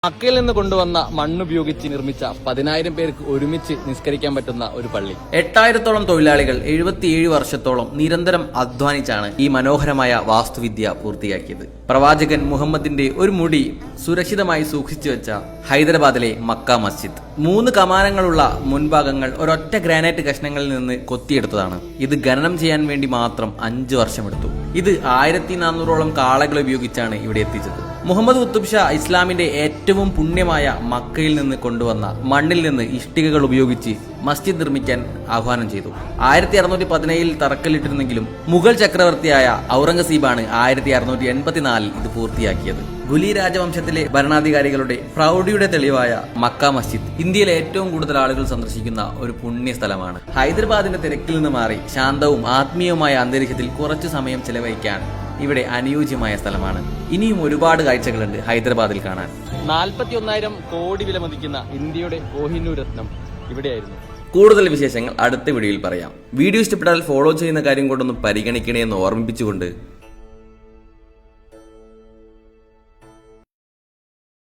മക്കയിൽ നിന്ന് കൊണ്ടുവന്ന മണ്ണുപയോഗിച്ച് നിർമ്മിച്ച 10,000 പേർക്ക് ഒരുമിച്ച് നിസ്കരിക്കാൻ പറ്റുന്ന ഒരു പള്ളി. 8,000-ഓളം തൊഴിലാളികൾ 77 വർഷത്തോളം നിരന്തരം അധ്വാനിച്ചാണ് ഈ മനോഹരമായ വാസ്തുവിദ്യ പൂർത്തിയാക്കിയത്. പ്രവാചകൻ മുഹമ്മദിന്റെ ഒരു മുടി സുരക്ഷിതമായി സൂക്ഷിച്ചു വെച്ച ഹൈദരാബാദിലെ മക്ക മസ്ജിദ്. 3 കമാനങ്ങളുള്ള മുൻഭാഗങ്ങൾ ഒരൊറ്റ ഗ്രാനൈറ്റ് കഷ്ണങ്ങളിൽ നിന്ന് കൊത്തിയെടുത്തതാണ്. ഇത് ഖനനം ചെയ്യാൻ വേണ്ടി മാത്രം 5 വർഷമെടുത്തു. ഇത് 1400-ഓളം കാളകൾ ഉപയോഗിച്ചാണ് ഇവിടെ എത്തിച്ചത്. മുഹമ്മദ് കുത്തുബ് ഷാ ഇസ്ലാമിന്റെ ഏറ്റവും പുണ്യമായ മക്കയിൽ നിന്ന് കൊണ്ടുവന്ന മണ്ണിൽ നിന്ന് ഇഷ്ടികകൾ ഉപയോഗിച്ച് മസ്ജിദ് നിർമ്മിക്കാൻ ആഹ്വാനം ചെയ്തു. 1617-ൽ തറക്കല്ലിട്ടിരുന്നെങ്കിലും മുഗൾ ചക്രവർത്തിയായ ഔറംഗസീബാണ് 1684-ൽ ഇത് പൂർത്തിയാക്കിയത്. ഗുലി രാജവംശത്തിലെ ഭരണാധികാരികളുടെ പ്രൗഢിയുടെ തെളിവായ മക്ക മസ്ജിദ് ഇന്ത്യയിലെ ഏറ്റവും കൂടുതൽ ആളുകൾ സന്ദർശിക്കുന്ന ഒരു പുണ്യ സ്ഥലമാണ്. ഹൈദരാബാദിന്റെ തിരക്കിൽ നിന്ന് മാറി ശാന്തവും ആത്മീയവുമായ അന്തരീക്ഷത്തിൽ കുറച്ചു സമയം ചെലവഴിക്കാൻ ഇവിടെ അനുയോജ്യമായ സ്ഥലമാണ്. ഇനിയും ഒരുപാട് കാഴ്ചകളുണ്ട് ഹൈദരാബാദിൽ കാണാൻ. 41,000 കോടി വില മതിക്കുന്ന ഇന്ത്യയുടെ കോഹിനൂർ രത്നം ഇവിടെയായിരുന്നു. കൂടുതൽ വിശേഷങ്ങൾ അടുത്ത വീഡിയോയിൽ പറയാം. വീഡിയോ ഇഷ്ടപ്പെട്ടാൽ ഫോളോ ചെയ്യുന്ന കാര്യം കൊണ്ടൊന്ന് പരിഗണിക്കണേ എന്ന് ഓർമ്മിപ്പിച്ചുകൊണ്ട്